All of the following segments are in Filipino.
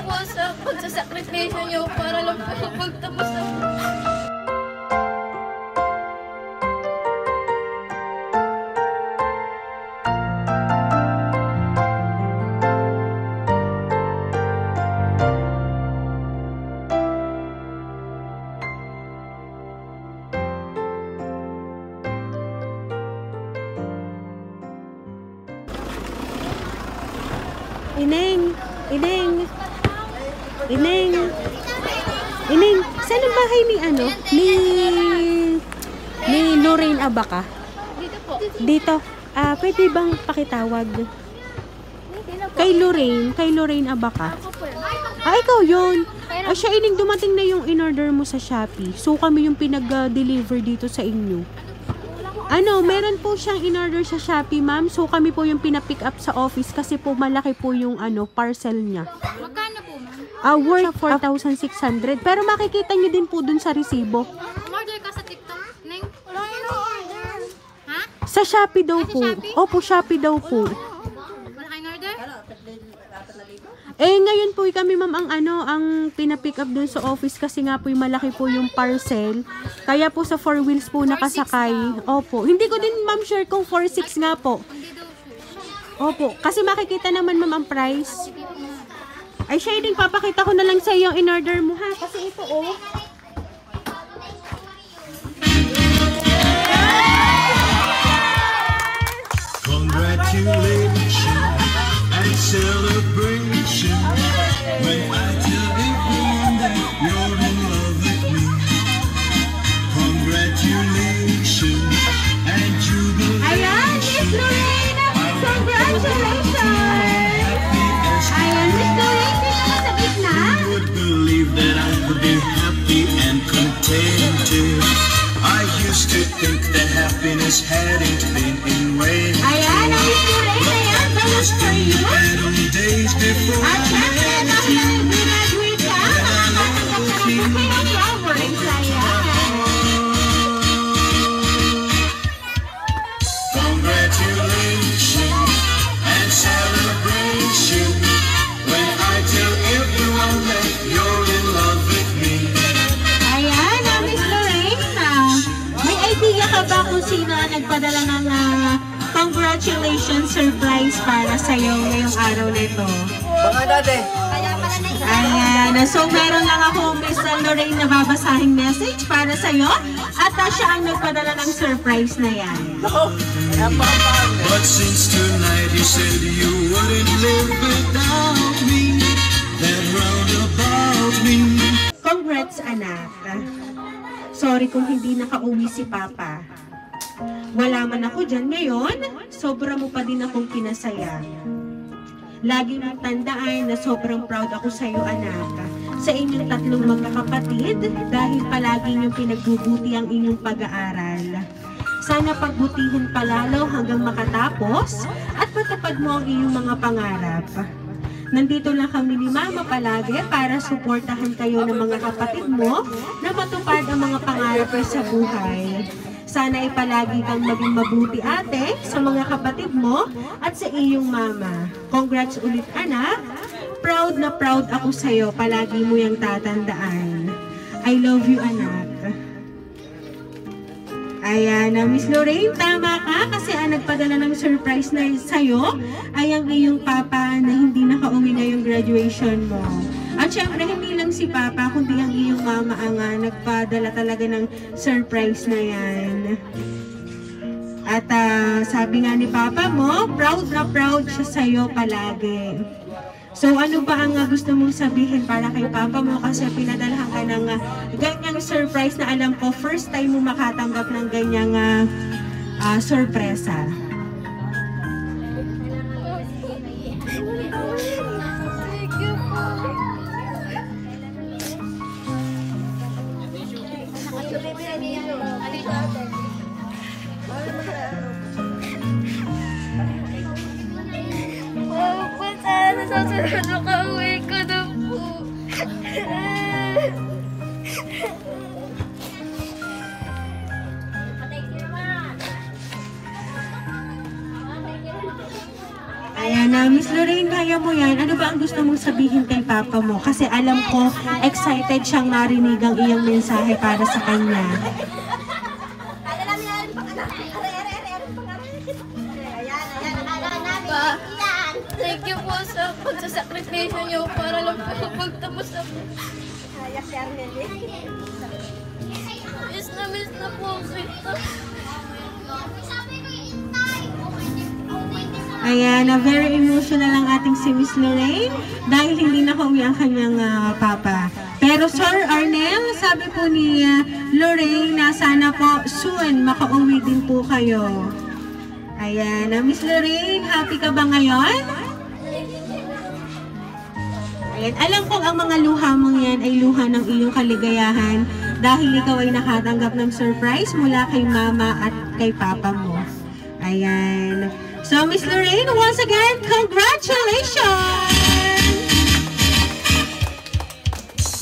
po sa pagsasakripisyo niyo para lang po magtapos na po. Ineng! Ineng! Ineng! Ineng! Saan ang bahay ni ano? Ni Lorraine Abaca? Dito po. Dito. Pwede bang pakitawag? Kay Lorraine Abaca. Ako po. Ikaw yun. Siya, Ineng, dumating na yung in-order mo sa Shopee. So, kami yung pinag-deliver dito sa inyo. Meron po siyang in-order sa Shopee, ma'am. So, kami po yung pina-pick up sa office kasi po malaki po yung parcel niya. Magkano po, ma'am? Worth 4,600. Pero makikita niyo din po dun sa resibo. Order ka sa TikTok, Neng? Wala kayo na-order. Ha? Sa Shopee daw po. Shopee? Opo, Shopee daw po. Wala kayo na-order? Ngayon po kami, ma'am, ang pina-pick up dun sa office kasi nga po yung malaki po yung parcel. Kaya po sa 4 wheels po nakasakay. Opo. Hindi ko din, ma'am, sure kung 4,600 nga po. Hindi daw sure. Opo. Kasi makikita naman, ma'am, ang price. Ay, Shading, papakita ko na lang sa iyo yung in-order mo, ha? Kasi ito, oh. Congratulations and celebration when I tell everyone that you're in love with me. Congratulations and jubilation. Ayan, Miss Lorena! Congratulations! Ayan, Miss Lorena, dito ka sa gitna. Who would believe that I would be happy and contented? I used to think that happiness hadn't been in way. Ayan, ang Miss Lorena, yan, balas for you. Days before At syempre, dahil graduate ka, makakatanggap ka ng bouquet of flowers. Ayan. congratulations and celebration when I tell everyone that you're in love with me. Ayan, Miss Lorena. May idea ka ba kung sino ang nagpadala ng congratulations surprise para sa'yo ngayong araw nito? Baka dati. Ayan, so meron lang ako, Miss Lorraine, na babasahing message para sa'yo at siya ang nagpadala ng surprise na yan. Ako, But since tonight you said you wouldn't live without me, that roundabout me. Congrats, anak. Sorry kung hindi nakauwi si Papa. Wala man ako dyan ngayon, sobra mo pa din akong pinasaya. Lagi mong tandaan na sobrang proud ako sa iyo, anak. Sa inyong tatlong magkakapatid dahil palagi niyong pinagbubuti ang inyong pag-aaral. Sana pagbutihin palalo hanggang makatapos at matupad mo ang iyong mga pangarap. Nandito lang kami ni Mama palagi para suportahan kayo ng mga kapatid mo na matupad ang mga pangarap sa buhay. Sana ay palagi kang maging mabuti, ate, sa mga kapatid mo at sa iyong mama. Congrats ulit, anak. Proud na proud ako sa'yo. Palagi mo yung tatandaan. I love you, anak. Ayan, Miss Lorraine, tama ka kasi ang nagpadala ng surprise na sa'yo ay ang iyong papa na hindi nakauwi ngayong graduation mo. At syempre, hindi lang si Papa, kundi ang iyong mama ang nagpadala talaga ng surprise na yan. At sabi nga ni Papa mo, proud na proud siya sa'yo palagi. So ano ba ang gusto mong sabihin para kay Papa mo kasi pinadalhan ka ng ganyang surprise na alam ko first time mo makatanggap ng ganyang sorpresa. Thank you po. Sana sa sunod makauwi ko na po. Ayan, Ayan, Miss Lorraine, kaya mo yan. Ano ba ang gusto mong sabihin kay Papa mo? Kasi alam ko, excited siyang marinig ang iyong mensahe para sa kanya. Pa, thank you po sa pagsasakripisyo niyo para lang po magtapos ako. Miss na po ang kita. Ayan, very emotional ang ating si Miss Lorraine dahil hindi nakauwi ang kanyang papa. Pero Sir Arnel, sabi po ni Lorraine na sana po soon makauwi din po kayo. Ayan, Miss Lorraine, happy ka ba ngayon? Ayan, alam kong ang mga luha mong yan ay luha ng iyong kaligayahan dahil ikaw ay nakatanggap ng surprise mula kay Mama at kay Papa mo. Ayan. So, Miss Lorraine, once again, congratulations!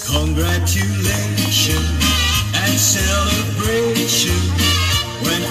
Congratulations and celebration when